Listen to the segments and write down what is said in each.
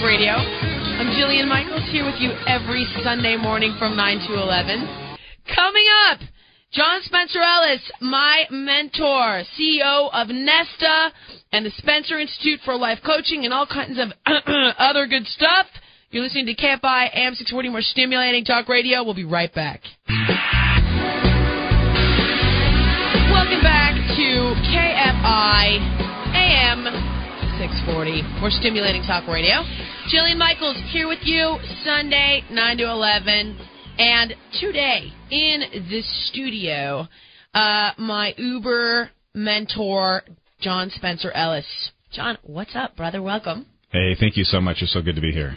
Radio. I'm Jillian Michaels here with you every Sunday morning from 9 to 11. Coming up, John Spencer Ellis, my mentor, CEO of Nesta and the Spencer Institute for Life Coaching and all kinds of other good stuff. You're listening to KFI AM 640, more stimulating talk radio. We'll be right back. Welcome back to KFI AM 640, more stimulating talk radio. Jillian Michaels here with you, Sunday, 9 to 11. And today in this studio, my Uber mentor, John Spencer Ellis. John, what's up, brother? Welcome. Hey, thank you so much. It's so good to be here.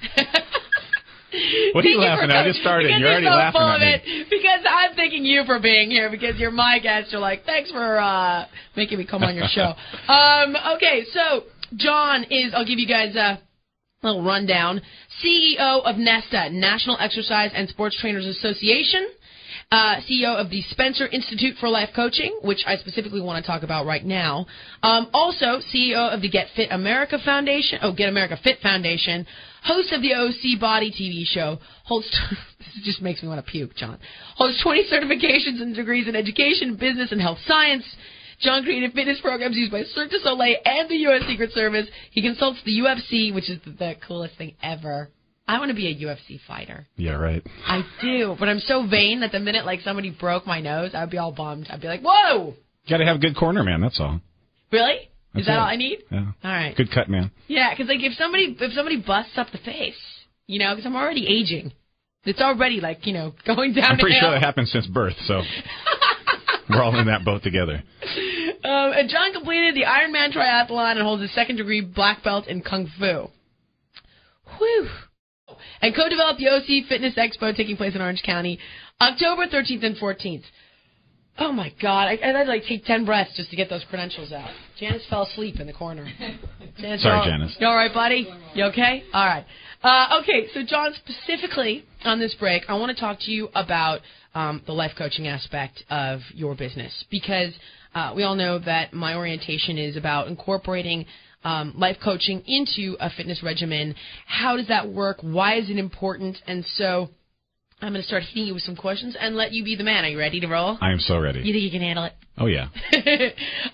What are you laughing at? I just started. You're already laughing at me. Because I'm thanking you for being here, because you're my guest. You're like, thanks for making me come on your show. Okay, so John is, I'll give you guys a little rundown, CEO of Nesta, National Exercise and Sports Trainers Association, CEO of the Spencer Institute for Life Coaching, which I specifically want to talk about right now. Also, CEO of the Get America Fit Foundation, host of the OC Body TV show, this just makes me want to puke, John, holds 20 certifications and degrees in education, business, and health science. John created fitness programs used by Cirque du Soleil and the U.S. Secret Service. He consults the UFC, which is the coolest thing ever. I want to be a UFC fighter. Yeah, right. I do, but I'm so vain that the minute somebody broke my nose, I would be all bummed. I'd be like, whoa! Got to have a good corner, man. That's all. Really? That's is that it. all I need? Yeah. All right. Good cut, man. Yeah, because if somebody busts up the face, because I'm already aging, it's already going down. I'm pretty sure that happened since birth, so we're all in that boat together. And John completed the Ironman triathlon and holds a second-degree black belt in Kung Fu. Whew. And co-developed the OC Fitness Expo taking place in Orange County, October 13th and 14th. Oh, my God. I had to take 10 breaths just to get those credentials out. Janice fell asleep in the corner. Janice, sorry, Janice. You all right, buddy? You okay? All right. Okay, so John, specifically on this break, I want to talk to you about the life coaching aspect of your business, because we all know that my orientation is about incorporating life coaching into a fitness regimen. How does that work? Why is it important? And so I'm going to start hitting you with some questions and let you be the man. Are you ready to roll? I am so ready. You think you can handle it? Oh, yeah.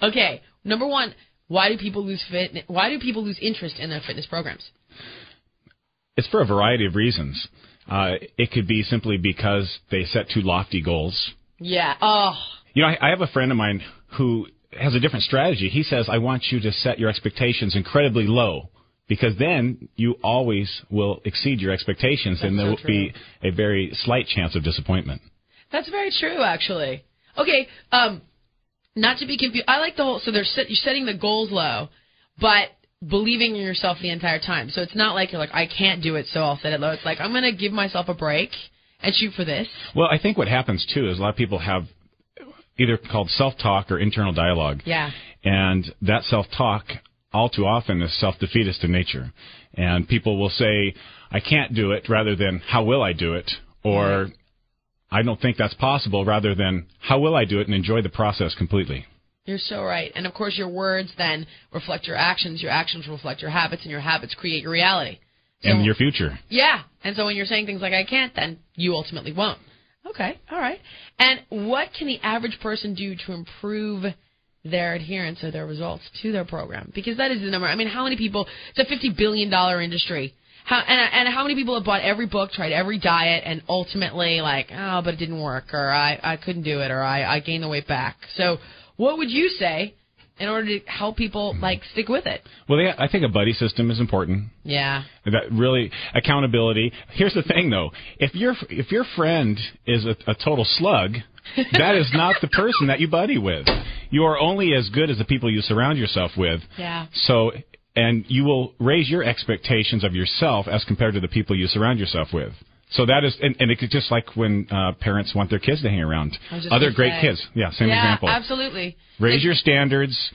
Okay. Number one, why do people lose interest in their fitness programs? It's for a variety of reasons. It could be simply because they set too lofty goals. Yeah. Oh. I have a friend of mine who has a different strategy. He says, I want you to set your expectations incredibly low, because then you always will exceed your expectations. That's and there so will true. be a very slight chance of disappointment. That's very true, actually. Okay, not to be confused. I like the whole, so you're setting the goals low, but believing in yourself the entire time. So it's not like you're like, I can't do it, so I'll set it low. It's like, I'm going to give myself a break and shoot for this. Well, I think what happens, too, is a lot of people have either called self-talk or internal dialogue. Yeah. And that self-talk, all too often, is self-defeatist in nature. And people will say, I can't do it, rather than, how will I do it? Or, I don't think that's possible, rather than, how will I do it, and enjoy the process completely. You're so right. And, of course, your words then reflect your actions reflect your habits, and your habits create your reality. So, and your future. Yeah. And so when you're saying things like, I can't, then you ultimately won't. Okay. All right. And what can the average person do to improve their adherence or their results to their program? Because that is the number. I mean, how many people, it's a $50 billion industry. And how many people have bought every book, tried every diet, and ultimately but it didn't work, or I couldn't do it, or I gained the weight back. So what would you say in order to help people stick with it? Well, I think a buddy system is important. Yeah. That really, accountability. Here's the thing, though. If your friend is a total slug, that is not the person that you buddy with. You are only as good as the people you surround yourself with. Yeah. So, and you will raise your expectations of yourself as compared to the people you surround yourself with. So that is, and it's just like when parents want their kids to hang around. Other great kids. Yeah, same example. Yeah, absolutely. Raise your standards,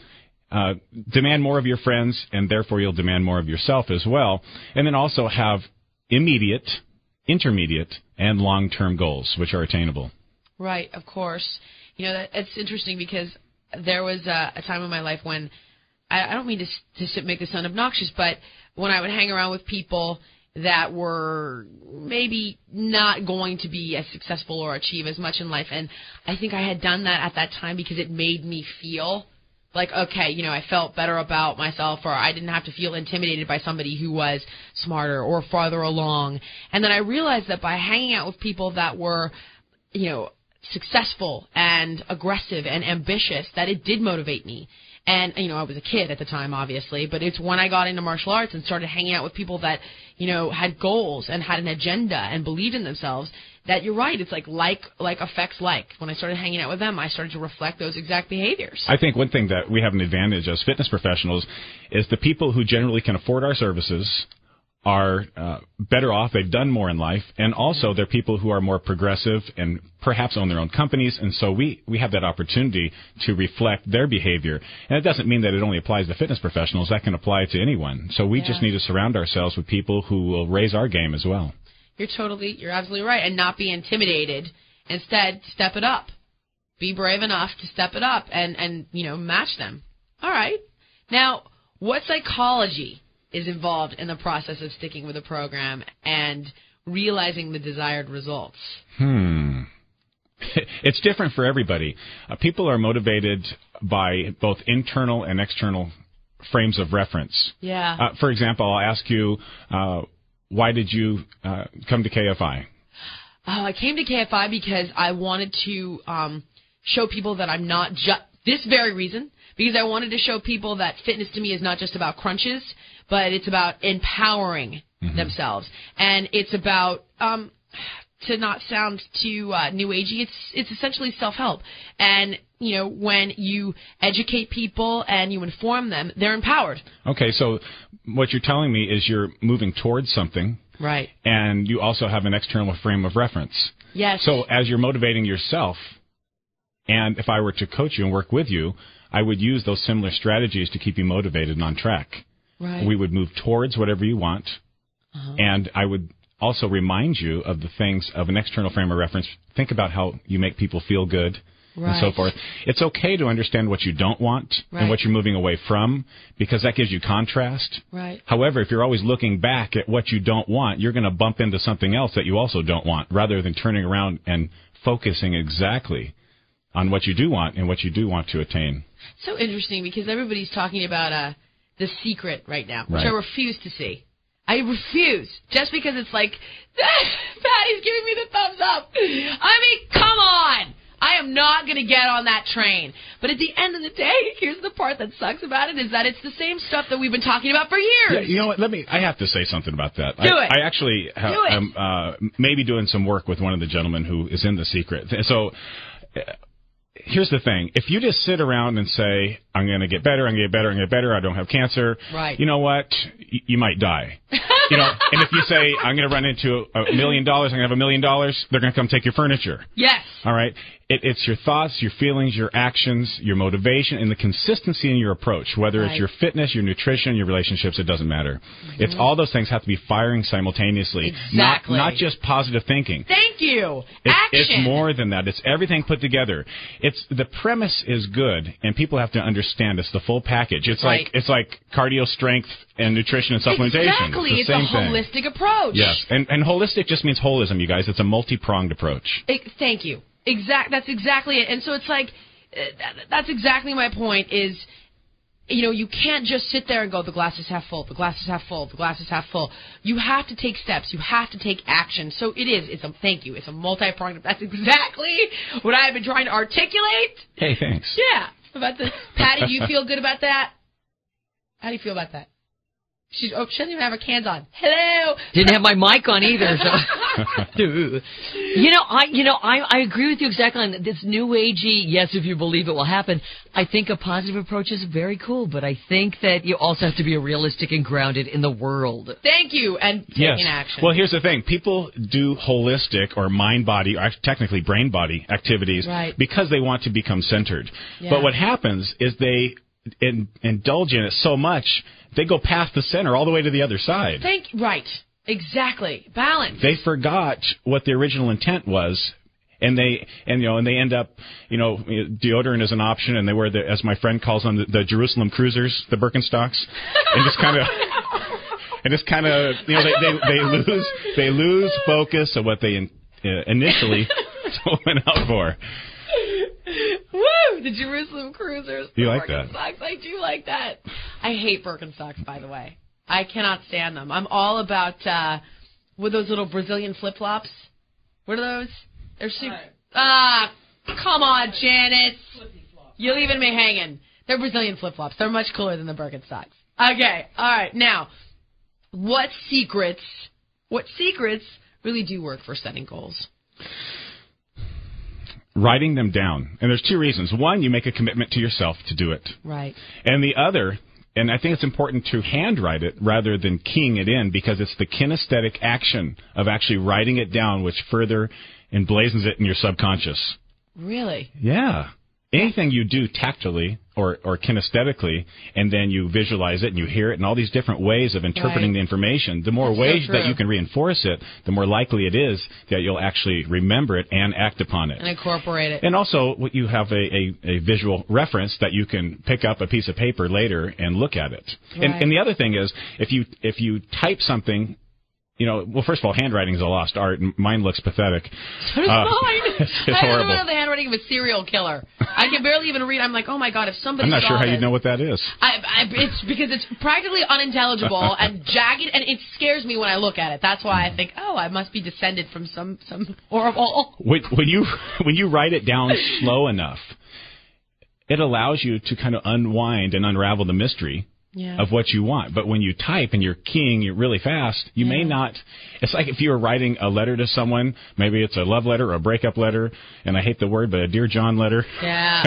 demand more of your friends, and therefore you'll demand more of yourself as well. And then also have immediate, intermediate, and long-term goals, which are attainable. Right, of course. It's interesting because there was a time in my life when I don't mean to make this sound obnoxious, but when I would hang around with people that were maybe not going to be as successful or achieve as much in life, and I think I had done that at that time because it made me feel like, okay, I felt better about myself, or I didn't have to feel intimidated by somebody who was smarter or farther along. And then I realized that by hanging out with people that were, successful and aggressive and ambitious, that it did motivate me. And, I was a kid at the time, obviously, but it's when I got into martial arts and started hanging out with people that, had goals and had an agenda and believed in themselves, that you're right. It's like affects like. When I started hanging out with them, I started to reflect those exact behaviors. I think one thing that we have an advantage as fitness professionals is the people who generally can afford our services are better off. They've done more in life, and also they're people who are more progressive and perhaps own their own companies, and so we have that opportunity to reflect their behavior. And it doesn't mean that it only applies to fitness professionals. That can apply to anyone. So we just need to surround ourselves with people who will raise our game as well. You're absolutely right, and not be intimidated. Instead, step it up. Be brave enough to step it up and match them. All right. Now, what psychology is involved in the process of sticking with a program and realizing the desired results? It's different for everybody. People are motivated by both internal and external frames of reference. Yeah. For example, I'll ask you, why did you come to KFI? I came to KFI because I wanted to show people that I'm not just this very reason, because I wanted to show people that fitness to me is not just about crunches, but it's about empowering themselves. And it's about, to not sound too new agey, it's essentially self-help. And, when you educate people and you inform them, they're empowered. Okay, so what you're telling me is you're moving towards something. Right. And you also have an external frame of reference. Yes. So as you're motivating yourself, and if I were to coach you and work with you, I would use those similar strategies to keep you motivated and on track. Right. We would move towards whatever you want, and I would also remind you of the things of an external frame of reference. Think about how you make people feel good and so forth. It's okay to understand what you don't want and what you're moving away from, because that gives you contrast. Right. However, if you're always looking back at what you don't want, you're going to bump into something else that you also don't want, rather than turning around and focusing exactly on what you do want and what you do want to attain. So interesting, because everybody's talking about The Secret right now, which I refuse to see. I refuse, just because it's like, Patty's giving me the thumbs up. I mean, come on. I am not going to get on that train. But at the end of the day, here's the part that sucks about it, is that it's the same stuff that we've been talking about for years. Yeah, you know what? I have to say something about that. Do it. I actually am maybe doing some work with one of the gentlemen who is in The Secret. So here's the thing. If you just sit around and say, I'm going to get better, I'm going to get better, I'm going to get better, I don't have cancer, you know what? You might die. And if you say, I'm going to run into $1 million, I'm going to have $1 million, they're going to come take your furniture. Yes. All right? It's your thoughts, your feelings, your actions, your motivation, and the consistency in your approach, whether it's your fitness, your nutrition, your relationships, it doesn't matter. It's all those things have to be firing simultaneously. Exactly. Not just positive thinking. Thank you. Action. It's more than that. It's everything put together. The premise is good, and people have to understand it's the full package. It's like cardio, strength, and nutrition and supplementation. Exactly. It's a holistic approach. Yes. And holistic just means holism, you guys. It's a multi-pronged approach. Thank you. That's exactly it. And so it's like, that's exactly my point is, you can't just sit there and go, the glass is half full, the glass is half full, the glass is half full. You have to take steps. You have to take action. So thank you. It's a multi-pronged. That's exactly what I've been trying to articulate. Hey, thanks. Yeah. About this. Patty, do you feel good about that? How do you feel about that? She doesn't even have her cans on. Hello. Didn't have my mic on either. So. I agree with you exactly on this new agey. Yes, if you believe it will happen. I think a positive approach is very cool, but I think that you also have to be realistic and grounded in the world. Thank you, and taking action. Well, here's the thing: people do holistic or mind-body, or technically brain-body activities because they want to become centered. Yeah. But what happens is they indulge in it so much, they go past the center all the way to the other side. Exactly. Balance. They forgot what the original intent was, And they end up, deodorant is an option, and they wear as my friend calls them, the Jerusalem Cruisers, the Birkenstocks, and just kind of, they lose focus of what they initially went out for. Woo! The Jerusalem Cruisers. You like that? Birkenstocks. I do like that. I hate Birkenstocks, by the way. I cannot stand them. I'm all about with those little Brazilian flip-flops. What are those? They're super... come on, Janice. You're leaving me hanging. They're Brazilian flip-flops. They're much cooler than the Birkenstocks. Okay, all right. Now, what secrets really do work for setting goals? Writing them down. And there's two reasons. One, you make a commitment to yourself to do it. Right. And the other, and I think it's important to handwrite it rather than keying it in, because it's the kinesthetic action of actually writing it down which further emblazons it in your subconscious. Really? Yeah. Anything you do tactily or kinesthetically, and then you visualize it and you hear it in all these different ways of interpreting the information, the more ways that you can reinforce it, the more likely it is that you'll actually remember it and act upon it. And incorporate it. And also, you have a visual reference that you can pick up a piece of paper later and look at it. Right. And the other thing is, if you type something, well, first of all, handwriting is a lost art, and mine looks pathetic. So does mine. It's I horrible. don't know the handwriting of a serial killer. I can barely even read. I'm like, oh my God, if somebody I'm not saw sure how this, you know what that is. It's because it's practically unintelligible and jagged, and it scares me when I look at it. That's why I think, I must be descended from some horrible... When you write it down slow enough, it allows you to kind of unwind and unravel the mystery of what you want. But when you type and you're keying really fast, you may not... It's like if you were writing a letter to someone, maybe it's a love letter or a breakup letter, and I hate the word, but a Dear John letter. Yeah.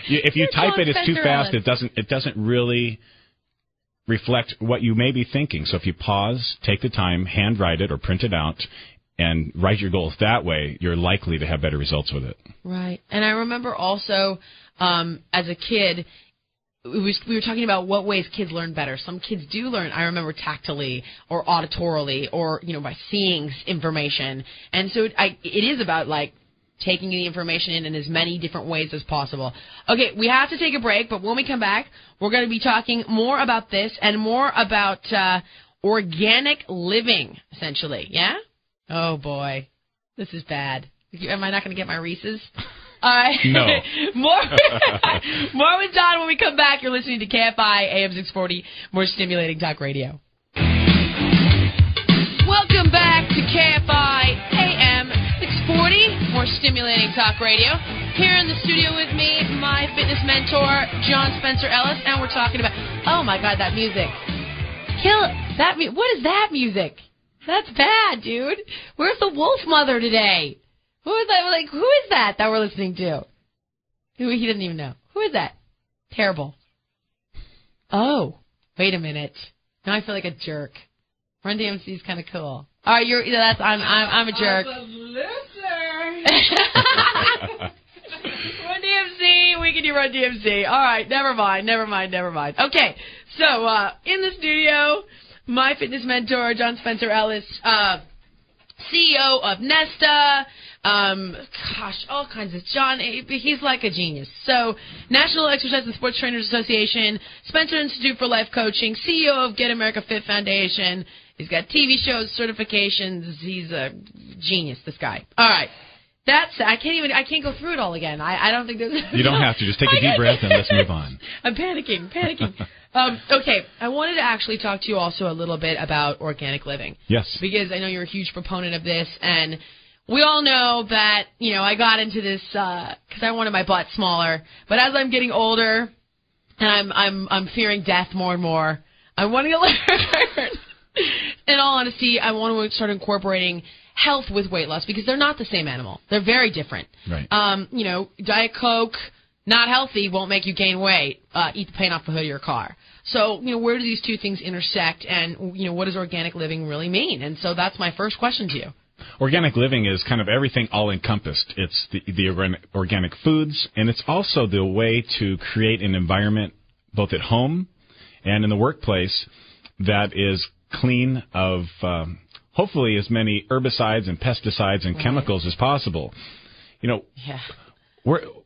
If you type it, it's too fast. It doesn't really reflect what you may be thinking. So if you pause, take the time, handwrite it or print it out, and write your goals that way, you're likely to have better results with it. Right. And I remember also, as a kid... We were talking about what ways kids learn better. Some kids do learn, I remember, tactily or auditorily or, by seeing information. And so it is about, taking the information in as many different ways as possible. Okay, we have to take a break, but when we come back, we're going to be talking more about this and more about organic living, essentially. Yeah? Oh, boy. This is bad. Am I not going to get my Reese's? All right. No. More with Don when we come back. You're listening to KFI AM 640, more stimulating talk radio. Welcome back to KFI AM 640, more stimulating talk radio. Here in the studio with me, my fitness mentor, John Spencer Ellis, and we're talking about, oh my God, that music. What is that music? That's bad, dude. Where's the wolf mother today? Who is that? Who is that we're listening to? He doesn't even know. Who is that? Terrible. Oh, wait a minute. Now I feel like a jerk. Run DMC is kind of cool. All right, I'm a jerk. Run DMC, we can do Run DMC. All right, never mind. Okay, so in the studio, my fitness mentor, John Spencer Ellis, CEO of Nesta. All kinds of John. He's like a genius. So, National Exercise and Sports Trainers Association, Spencer Institute for Life Coaching, CEO of Get America Fit Foundation. He's got TV shows, certifications. He's a genius, this guy. All right. I can't go through it all again. I don't think there's... You don't have to. Just take a deep breath and let's move on. I'm panicking. Okay, I wanted to actually talk to you also a little bit about organic living. Yes. Because I know you're a huge proponent of this, and we all know that, I got into this because I wanted my butt smaller. But as I'm getting older, and I'm fearing death more and more, I'm wanting to learn. In all honesty, I want to start incorporating health with weight loss because they're not the same animal. They're very different. Right. Diet Coke, not healthy, won't make you gain weight. Eat the paint off the hood of your car. So, where do these two things intersect, and, what does organic living really mean? And so that's my first question to you. Organic living is kind of everything all-encompassed. It's the organic foods, and it's also the way to create an environment both at home and in the workplace that is clean of hopefully as many herbicides and pesticides and chemicals as possible. You know,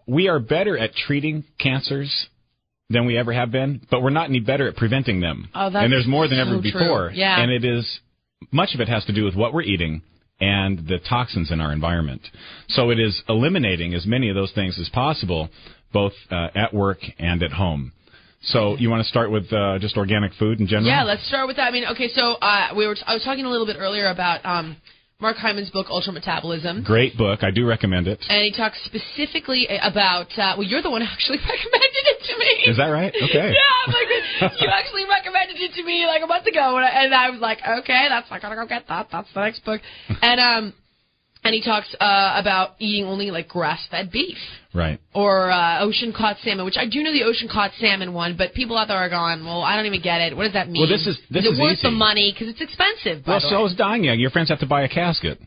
we are better at treating cancers than we ever have been, but we're not any better at preventing them. Oh, that's and there's more than ever so before. True. Yeah. And much of it has to do with what we're eating and the toxins in our environment. So it is eliminating as many of those things as possible, both at work and at home. So you want to start with just organic food in general? Yeah, let's start with that. I mean, okay, so I was talking a little bit earlier about Mark Hyman's book, Ultra Metabolism. Great book. I do recommend it. And he talks specifically about, well, you're the one who actually recommended it to me. Is that right? Okay. Yeah, like, you actually recommended it to me like a month ago, and I was like, okay, I gotta go get that. That's the next book. And he talks about eating only like grass-fed beef. Right. Or ocean-caught salmon, which I do know the ocean-caught salmon one, but people out there are going, well, I don't even get it. What does that mean? Well, this is it worth easy. the money? Because it's expensive, by the way. So is dying young. Your friends have to buy a casket.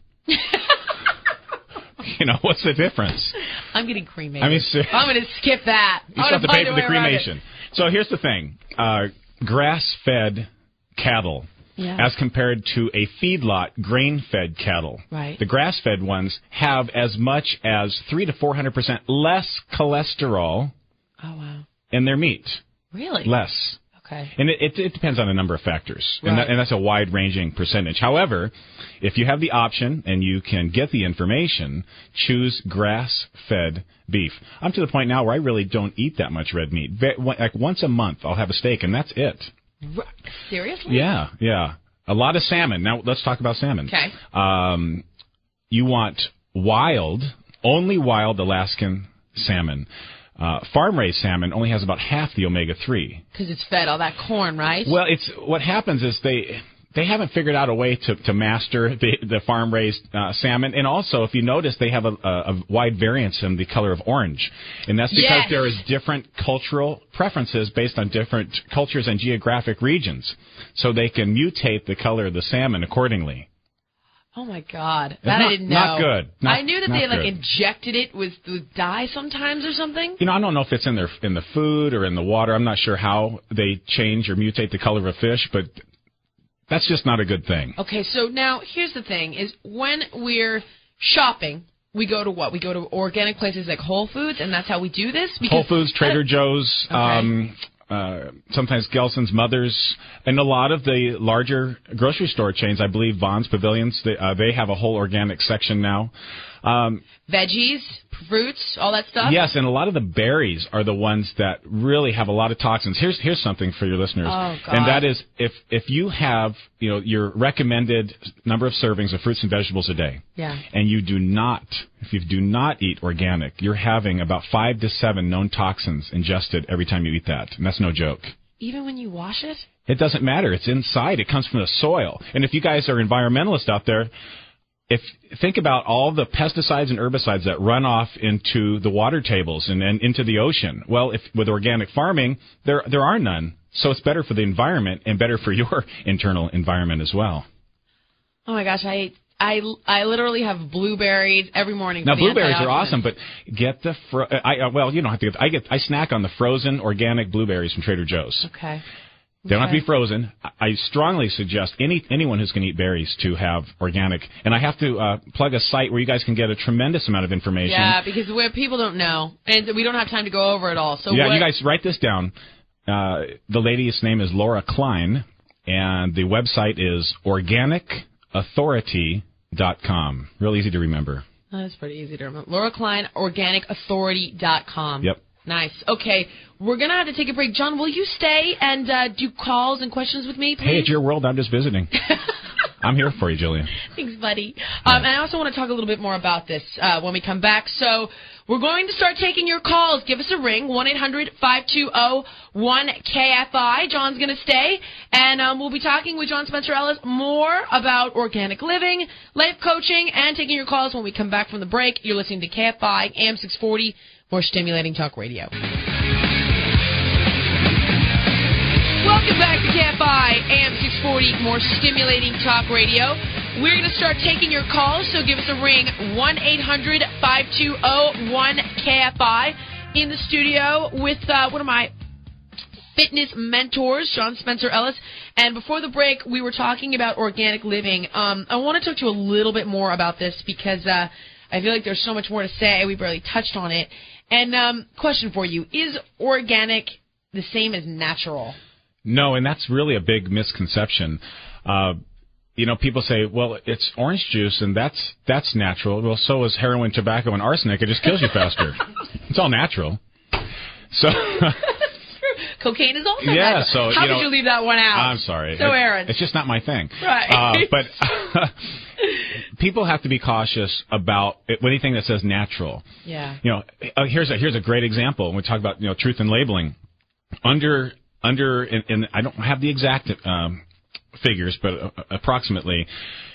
You know, what's the difference? I'm getting cremated. I mean, I'm going to skip that. You still have to pay for the cremation. So here's the thing. Grass-fed cattle as compared to a feedlot grain-fed cattle. Right. The grass-fed ones have as much as 300% to 400% less cholesterol in their meat. Really? Less. Okay. And it depends on a number of factors, Right. and that's a wide-ranging percentage. However, if you have the option and you can get the information, choose grass-fed beef. I'm to the point now where I really don't eat that much red meat. Like once a month, I'll have a steak, and that's it. Seriously? Yeah. A lot of salmon. Now, let's talk about salmon. Okay. You want only wild Alaskan salmon. Farm-raised salmon only has about half the omega-3. Because it's fed all that corn, right? Well, what happens is they haven't figured out a way to master the farm-raised salmon. And also, if you notice, they have a wide variance in the color of orange. And that's because there is different cultural preferences based on different cultures and geographic regions. So they can mutate the color of the salmon accordingly. Oh, my God. I didn't know. Not good. I knew that they injected it with dye sometimes or something. You know, I don't know if it's in the food or in the water. I'm not sure how they change or mutate the color of a fish, but that's just not a good thing. Okay, so now here's the thing, is when we're shopping, we go to what? We go to organic places like Whole Foods, and that's how we do this? Because Whole Foods, Trader Joe's, sometimes Gelson's, Mother's, and a lot of the larger grocery store chains, I believe Vaughn's, Pavilions, they have a whole organic section now. Veggies, fruits, all that stuff? Yes, and a lot of the berries are the ones that really have a lot of toxins. Here's something for your listeners. Oh, God. And that is if you have, your recommended number of servings of fruits and vegetables a day. Yeah. And if you do not eat organic, you're having about 5 to 7 known toxins ingested every time you eat that. And that's no joke. Even when you wash it? It doesn't matter. It's inside. It comes from the soil. And if you guys are environmentalists out there, think about all the pesticides and herbicides that run off into the water tables and then into the ocean. Well, with organic farming, there are none. So it's better for the environment and better for your internal environment as well. Oh my gosh, I literally have blueberries every morning. Now blueberries are awesome, but get the you don't have to I snack on the frozen organic blueberries from Trader Joe's. Okay. They don't have to be frozen. I strongly suggest anyone who's going to eat berries to have organic. And I have to plug a site where you guys can get a tremendous amount of information. Yeah, because people don't know, and we don't have time to go over it all. So you guys write this down. The lady's name is Laura Klein, and the website is organicauthority.com. Real easy to remember. That's pretty easy to remember. Laura Klein, organicauthority.com. Yep. Nice. Okay, we're going to have to take a break. John, will you stay and do calls and questions with me, please? Hey, it's your world. I'm just visiting. I'm here for you, Jillian. Thanks, buddy. And I also want to talk a little bit more about this when we come back. So we're going to start taking your calls. Give us a ring, 1-800-520-1KFI. John's going to stay, and we'll be talking with John Spencer Ellis more about organic living, life coaching, and taking your calls when we come back from the break. You're listening to KFI, AM 640. More stimulating talk radio. Welcome back to KFI, AM 640, more stimulating talk radio. We're going to start taking your calls, so give us a ring, 1-800-520-1KFI. In the studio with, fitness mentors, John Spencer Ellis. And before the break, we were talking about organic living. I want to talk to you a little bit more about this because I feel like there's so much more to say. We barely touched on it. And question for you, is organic the same as natural? No, and that's really a big misconception. People say, well, it's orange juice, and that's natural. Well, so is heroin, tobacco, and arsenic. It just kills you faster. It's all natural. So cocaine is also yeah. natural. So how did you leave that one out? I'm sorry. So Aaron, it's just not my thing. Right. But people have to be cautious about anything that says natural. Yeah. Here's a great example. When we talk about truth in labeling, under and I don't have the exact figures, but approximately,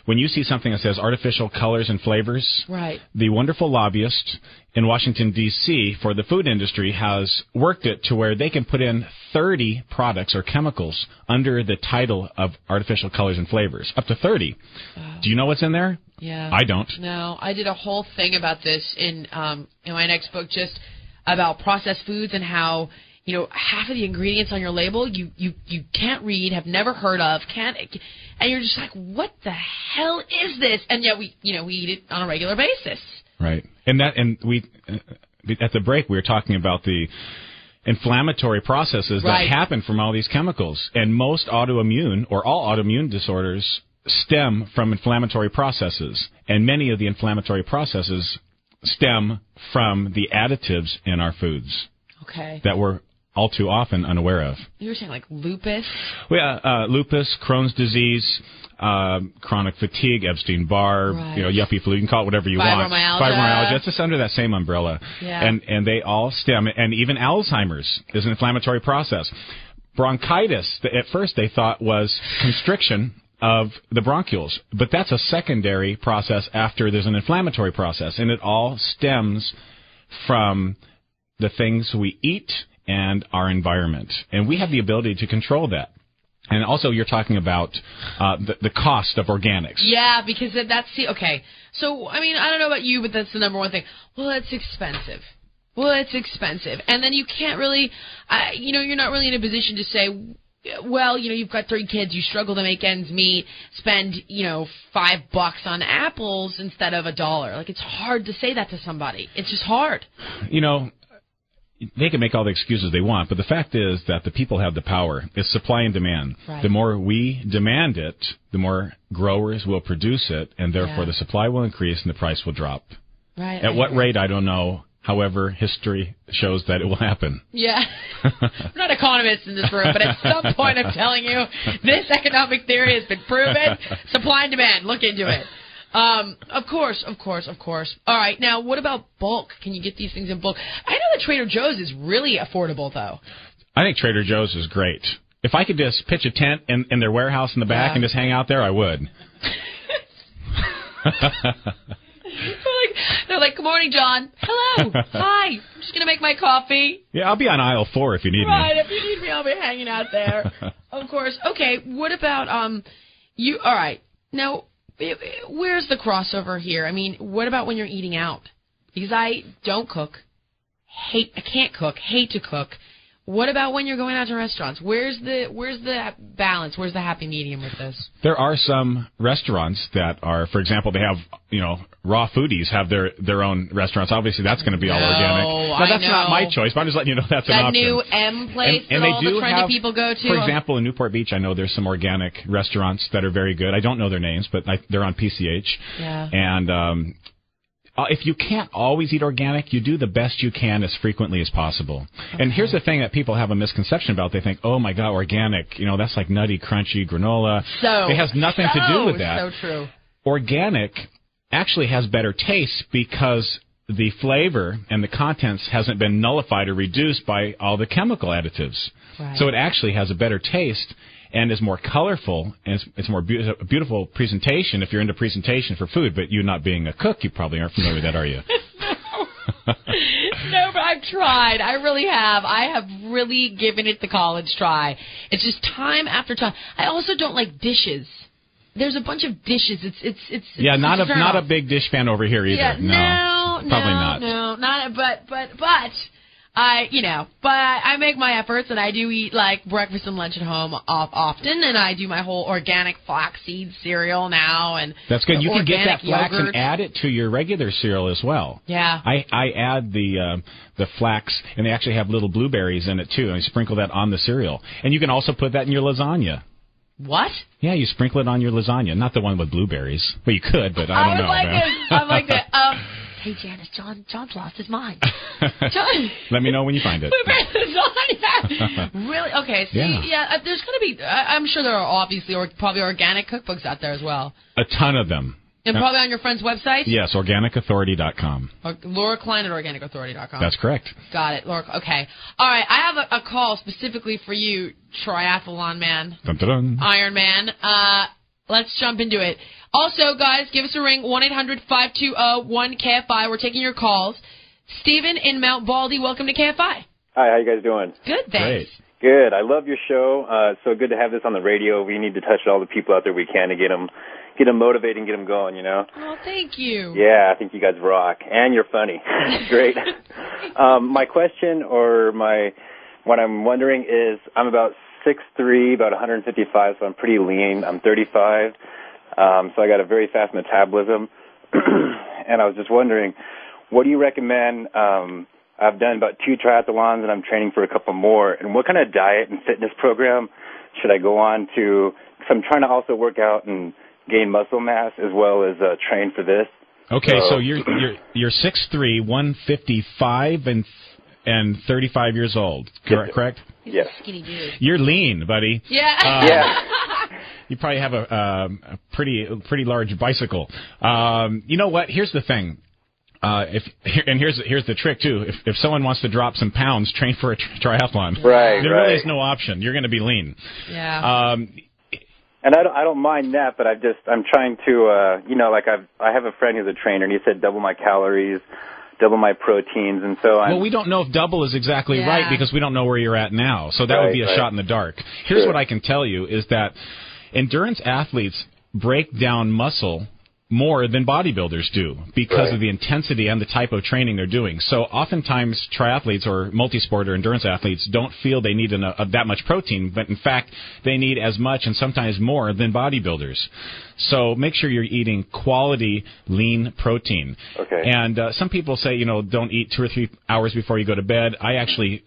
when you see something that says artificial colors and flavors, right, the wonderful lobbyist in Washington, D.C. for the food industry has worked it to where they can put in 30 products or chemicals under the title of artificial colors and flavors, up to 30. Wow. Do you know what's in there? Yeah. I don't. No, I did a whole thing about this in my next book, just about processed foods and how half of the ingredients on your label you can't read, have never heard of, and you're just like, what the hell is this? And yet we eat it on a regular basis. Right. And we at the break we were talking about the inflammatory processes that happen from all these chemicals, and most autoimmune or all autoimmune disorders stem from inflammatory processes, and many of the inflammatory processes stem from the additives in our foods. Okay. That we're all too often unaware of. You were saying like lupus? Well, lupus, Crohn's disease, chronic fatigue, Epstein-Barr, yuppie flu. You can call it whatever you want. Fibromyalgia. It's just under that same umbrella. Yeah. And they all stem. And even Alzheimer's is an inflammatory process. Bronchitis, at first they thought was constriction of the bronchioles, but that's a secondary process after there's an inflammatory process, and it all stems from the things we eat and our environment, and we have the ability to control that. And also, you're talking about the cost of organics. Yeah, because that's okay. So, I mean, I don't know about you, but that's the number one thing. Well, it's expensive. And then you can't really, you're not really in a position to say, well, you've got 3 kids, you struggle to make ends meet, spend, $5 on apples instead of $1. Like, it's hard to say that to somebody. It's just hard. They can make all the excuses they want, but the fact is that the people have the power. It's supply and demand. Right. The more we demand it, the more growers will produce it, and therefore the supply will increase and the price will drop. Right. At what rate, I don't know. However, history shows that it will happen. Yeah. I'm not economist in this room, but at some point I'm telling you, this economic theory has been proven. Supply and demand. Look into it. Of course. All right, now what about bulk? Can you get these things in bulk? I know that Trader Joe's is really affordable, though. I think Trader Joe's is great. If I could just pitch a tent in their warehouse in the back and just hang out there, I would. They're like, good morning, John. Hello. Hi. I'm just going to make my coffee. Yeah, I'll be on aisle 4 if you need me. Right, if you need me, I'll be hanging out there. Of course. Okay, what about, all right, now, where's the crossover here? I mean, what about when you're eating out? Because I don't cook. I can't cook. Hate to cook. What about when you're going out to restaurants? Where's the balance? Where's the happy medium with this? There are some restaurants that are, for example, they have, raw foodies have their own restaurants. Obviously, that's going to be all organic. Now, that's not my choice, but I'm just letting you know that's an option. That new M place and that they all do the trendy people go to? For example, in Newport Beach, I know there's some organic restaurants that are very good. I don't know their names, but they're on PCH. Yeah. And if you can't always eat organic, you do the best you can as frequently as possible. Okay. And here's the thing that people have a misconception about. They think, oh, my God, organic, that's like nutty, crunchy granola. It has nothing to do with that. So true. Organic actually has better taste because the flavor and the contents hasn't been nullified or reduced by all the chemical additives. Right. So it actually has a better taste and is more colorful, and it's more beautiful presentation if you're into presentation for food. But you not being a cook, you probably aren't familiar with that, are you? No, but I've tried. I really have. I have really given it the college try. It's just time after time. I also don't like dishes. There's a bunch of dishes. It's yeah, not a big dish fan over here either. Yeah, no, probably not. No, not. But But I make my efforts, and I do eat like breakfast and lunch at home often, and I do my whole organic flaxseed cereal now. And that's good. You can get that flax yogurt. and add it to your regular cereal as well. Yeah. I add the flax, and they actually have little blueberries in it too. And I sprinkle that on the cereal, and you can also put that in your lasagna. What? Yeah, you sprinkle it on your lasagna, not the one with blueberries. Well, you could, but I don't know. I like that. Hey, Janice, John's lost his mind. John, let me know when you find it. Really? Okay. See, yeah there's going to be. I'm sure there are obviously probably organic cookbooks out there as well. A ton of them. And probably on your friend's website? Yes, organicauthority.com. Laura Klein at organicauthority.com. That's correct. Got it. Laura. Okay. All right. I have a call specifically for you, triathlon man. Dun, dun, dun. Iron Man. Let's jump into it. Also, guys, give us a ring, 1-800-520-1KFI. We're taking your calls. Stephen in Mount Baldy, welcome to KFI. Hi, how you guys doing? Good, thanks. Great. Good. I love your show. It's so good to have this on the radio. We need to touch all the people out there we can to get them motivated and get them going, you know? Oh, thank you. Yeah, I think you guys rock. And you're funny. Great. My question what I'm wondering is I'm about 6'3", about 155, so I'm pretty lean. I'm 35. So I got a very fast metabolism, and I was just wondering, what do you recommend? I've done about 2 triathlons, and I'm training for a couple more. And what kind of diet and fitness program should I go on to? Because I'm trying to also work out and gain muscle mass as well as train for this. Okay, so you're 6'3", 155, and 35 years old. Correct? Yes. Skinny dude. You're lean, buddy. Yeah. Yeah. You probably have a pretty large bicycle. You know what? Here's the thing. Here's the trick too. If someone wants to drop some pounds, train for a triathlon. Right. There really is no option. You're going to be lean. Yeah. And I don't mind that, but I'm trying to I have a friend who's a trainer, and he said double my calories, double my proteins, and so on. Well, we don't know if double is exactly right because we don't know where you're at now. So that would be a shot in the dark. Here's what I can tell you is that endurance athletes break down muscle more than bodybuilders do because of the intensity and the type of training they're doing. So oftentimes triathletes or multisport or endurance athletes don't feel they need that much protein, but in fact they need as much and sometimes more than bodybuilders. So make sure you're eating quality lean protein. Okay. And some people say, don't eat 2 or 3 hours before you go to bed. I actually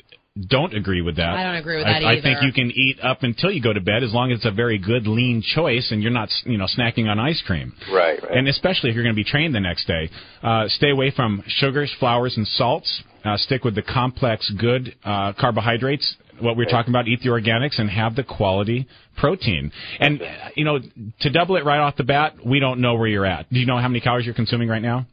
don't agree with that. I don't agree with that either. I think you can eat up until you go to bed as long as it's a very good lean choice and you're not snacking on ice cream. Right. And especially if you're going to be trained the next day. Stay away from sugars, flours, and salts. Stick with the complex, good carbohydrates. What we're talking about, eat the organics and have the quality protein. And, to double it right off the bat, we don't know where you're at. Do you know how many calories you're consuming right now?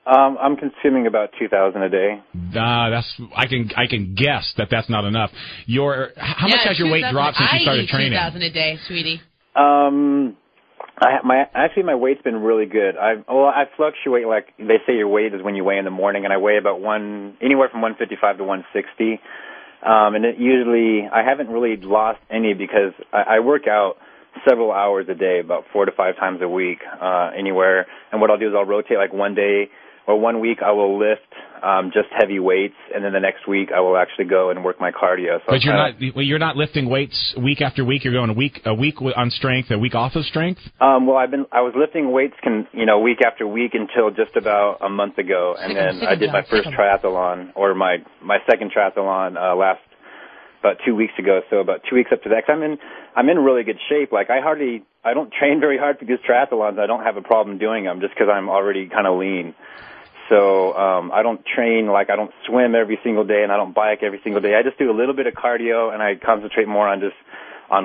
I'm consuming about 2,000 a day. I can guess that's not enough. How much has your weight dropped since you started training? 2,000 a day, sweetie. My weight's been really good. I fluctuate, like they say your weight is when you weigh in the morning, and I weigh about anywhere from 155 to 160. And I haven't really lost any because I work out several hours a day, about 4 to 5 times a week, anywhere. And what I'll do is I'll rotate, like 1 day or 1 week I will lift just heavy weights, and then the next week I will actually go and work my cardio. So but you're not lifting weights week after week. You're going a week on strength, a week off of strength. I was lifting weights, week after week until just about a month ago, and then I did my first triathlon or my second triathlon about 2 weeks ago. So about 2 weeks up to that, 'cause I'm in really good shape. Like I don't train very hard for these triathlons. I don't have a problem doing them just because I'm already kind of lean. So I don't train, I don't swim every single day, and I don't bike every single day. I just do a little bit of cardio, and I concentrate more on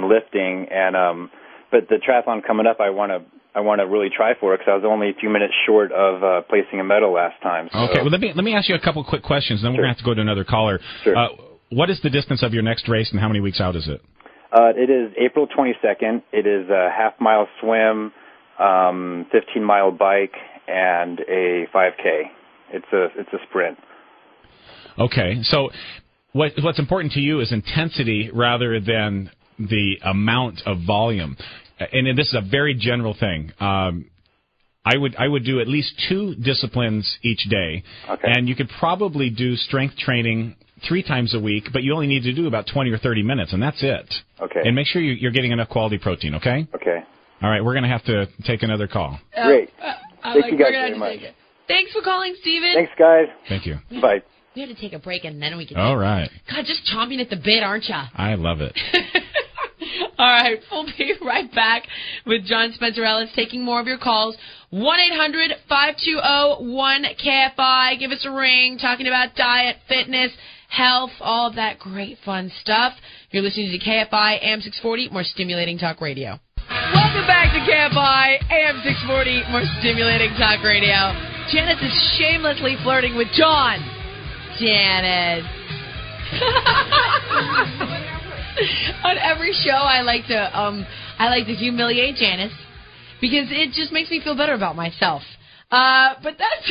lifting. And but the triathlon coming up, I want to really try for it because I was only a few minutes short of placing a medal last time. So. Okay, well let me ask you a couple quick questions, then we're going to have to go to another caller. Sure. What is the distance of your next race, and how many weeks out is it? It is April 22nd. It is a half-mile swim, 15-mile bike, and a 5K. It's a sprint. Okay, so what's important to you is intensity rather than the amount of volume, and this is a very general thing. I would do at least 2 disciplines each day, and you could probably do strength training 3 times a week, but you only need to do about 20 or 30 minutes, and that's it. Okay. And make sure you're getting enough quality protein, okay? Okay. All right, we're going to have to take another call. Great. Thank you guys very much. Thanks for calling, Steven. Thanks, guys. Thank you. Bye. We have to take a break, and then we can... All right. God, just chomping at the bit, aren't ya? I love it. All right, we'll be right back with John Spencer Ellis taking more of your calls. 1-800-520-1KFI. Give us a ring, talking about diet, fitness, health, all of that great fun stuff. You're listening to KFI AM 640, more stimulating talk radio. Welcome back to KFI AM 640, more stimulating talk radio. Janice is shamelessly flirting with John. Janice. On every show, I like to humiliate Janice because it just makes me feel better about myself. But that's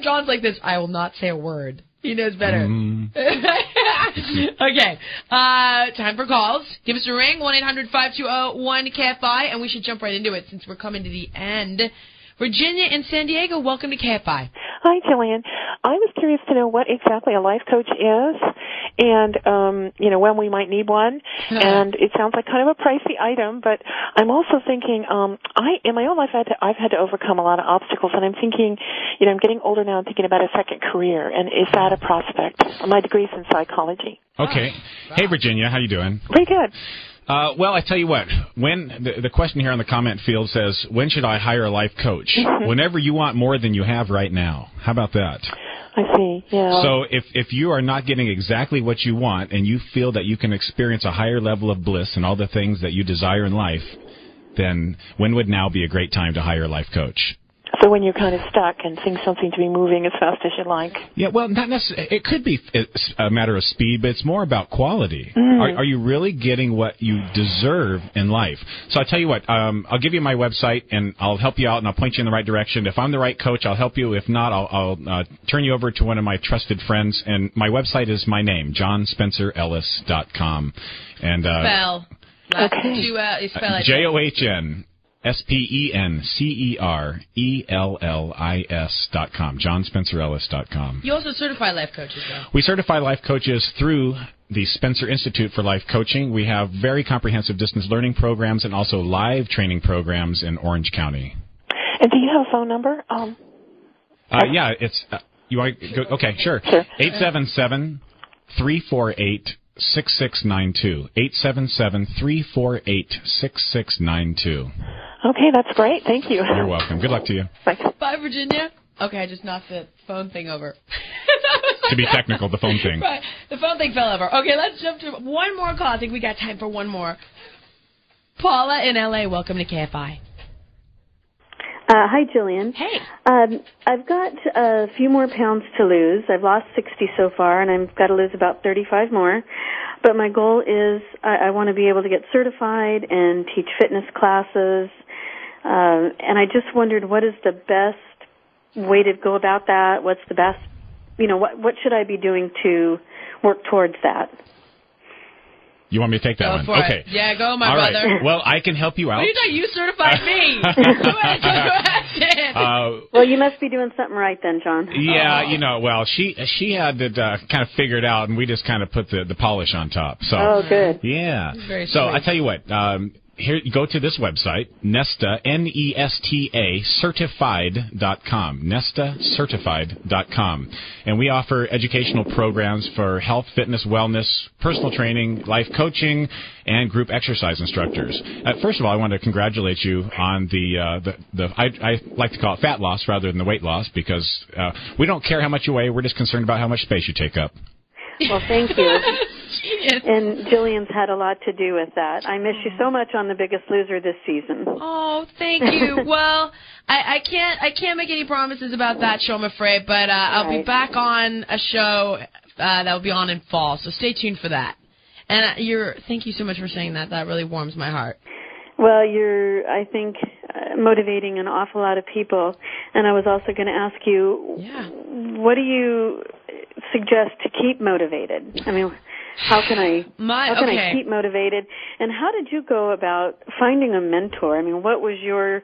John's like this. I will not say a word. He knows better. Okay. Time for calls. Give us a ring, 1-800-520-1KFI, and we should jump right into it since we're coming to the end. Virginia in San Diego, welcome to KFI. Hi, Jillian. I was curious to know what exactly a life coach is and, when we might need one. And it sounds like kind of a pricey item, but I'm also thinking, in my own life, I've had to overcome a lot of obstacles, and I'm thinking, I'm getting older now and thinking about a second career, and is that a prospect? My degree's in psychology. Okay. Hey, Virginia, how you doing? Pretty good. Well, I tell you what, when the question here on the comment field says, when should I hire a life coach? Whenever you want more than you have right now. How about that? I see, yeah. So if you are not getting exactly what you want and you feel that you can experience a higher level of bliss and all the things that you desire in life, then when would now be a great time to hire a life coach? So when you're kind of stuck and things don't seem to be moving as fast as you'd like. Yeah, well, not necessarily. It could be a matter of speed, but it's more about quality. Are you really getting what you deserve in life? So I'll tell you what, I'll give you my website, and I'll help you out, and I'll point you in the right direction. If I'm the right coach, I'll help you. If not, I'll turn you over to one of my trusted friends. And my website is my name, johnspencerellis.com. And spell. Okay. You spell it. JOHN. SpencerEllis.com. JohnSpencerEllis.com. You also certify life coaches, though. We certify life coaches through the Spencer Institute for Life Coaching. We have very comprehensive distance learning programs and also live training programs in Orange County. And do you have a phone number? Yeah, it's... you want to go? Okay, sure. 877-348-6692. 877-348-6692. Okay, that's great. Thank you. You're welcome. Good luck to you. Thanks. Bye, Virginia. Okay, I just knocked the phone thing over. To be technical, the phone thing. Right. The phone thing fell over. Okay, let's jump to one more call. I think we got time for one more. Paula in L.A., welcome to KFI. Hi, Jillian. Hey. I've got a few more pounds to lose. I've lost 60 so far, and I've got to lose about 35 more. But my goal is I want to be able to get certified and teach fitness classes. And I just wondered, what is the best way to go about that? What's the best, what should I be doing to work towards that? You want me to take that go one? For okay. It. Yeah, go, my All brother. Right. Well, I can help you out. What are you doing? You certified me. Go ahead. Well, you must be doing something right then, John. Yeah, well, she had it kind of figured out, and we just kind of put the polish on top. So, oh, good. Yeah. Very so sweet. I tell you what. Here, go to this website, Nesta, Nesta, certified.com, nestacertified.com. And we offer educational programs for health, fitness, wellness, personal training, life coaching, and group exercise instructors. First of all, I want to congratulate you on I like to call it fat loss rather than the weight loss, because we don't care how much you weigh, we're just concerned about how much space you take up. Well, thank you. Genius. And Jillian's had a lot to do with that. I miss you so much on The Biggest Loser this season. Oh, thank you. Well, I can't make any promises about that show, I'm afraid, but I'll be back on a show that will be on in fall, so stay tuned for that. And thank you so much for saying that. That really warms my heart. Well, you're, I think, motivating an awful lot of people. And I was also going to ask you, what do you suggest to keep motivated? I mean, how can I keep motivated? And how did you go about finding a mentor? I mean, what was your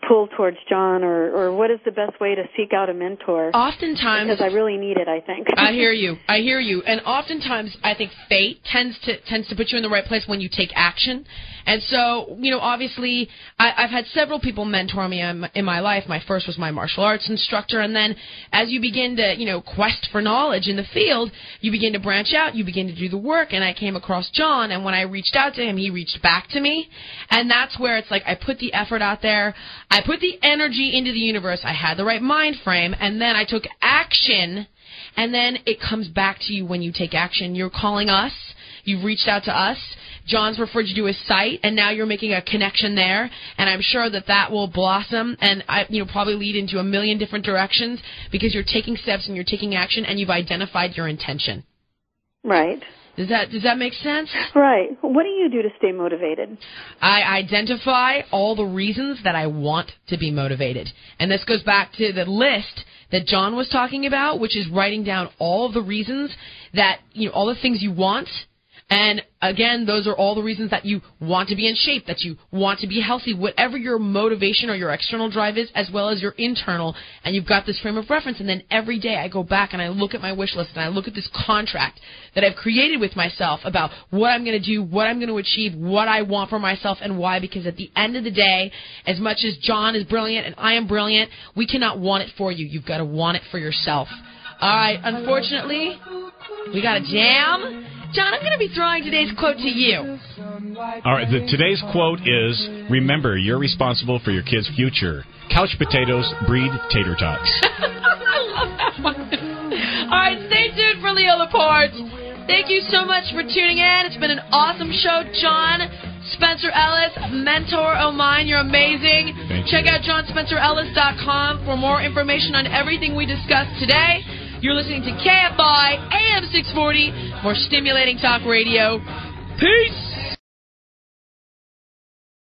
pull towards John, or what is the best way to seek out a mentor? Oftentimes, because I really need it, I think. I hear you. And oftentimes, I think fate tends to put you in the right place when you take action. And so, obviously, I've had several people mentor me in my life. My first was my martial arts instructor, and then as you begin to, quest for knowledge in the field, you begin to branch out, you begin to do the work, and I came across John, and when I reached out to him, he reached back to me, and that's where it's like I put the effort out there, I put the energy into the universe, I had the right mind frame, and then I took action, and then it comes back to you when you take action. You're calling us, you've reached out to us, John's referred you to his site, and now you're making a connection there, and I'm sure that will blossom and probably lead into a million different directions because you're taking steps and you're taking action and you've identified your intention. Right. Does that make sense? Right. What do you do to stay motivated? I identify all the reasons that I want to be motivated. And this goes back to the list that John was talking about, which is writing down all of the reasons that, all the things you want. And again, those are all the reasons that you want to be in shape, that you want to be healthy, whatever your motivation or your external drive is, as well as your internal, and you've got this frame of reference. And then every day I go back and I look at my wish list and I look at this contract that I've created with myself about what I'm going to do, what I'm going to achieve, what I want for myself, and why. Because at the end of the day, as much as John is brilliant and I am brilliant, we cannot want it for you. You've got to want it for yourself. All right, unfortunately, we got a jam. John, I'm going to be throwing today's quote to you. All right, today's quote is, remember, you're responsible for your kids' future. Couch potatoes breed tater tots. I love that one. All right, stay tuned for Leo Laporte. Thank you so much for tuning in. It's been an awesome show. John Spencer Ellis, mentor of mine. You're amazing. Check out johnspencerellis.com for more information on everything we discussed today. You're listening to KFI AM 640, more stimulating talk radio. Peace!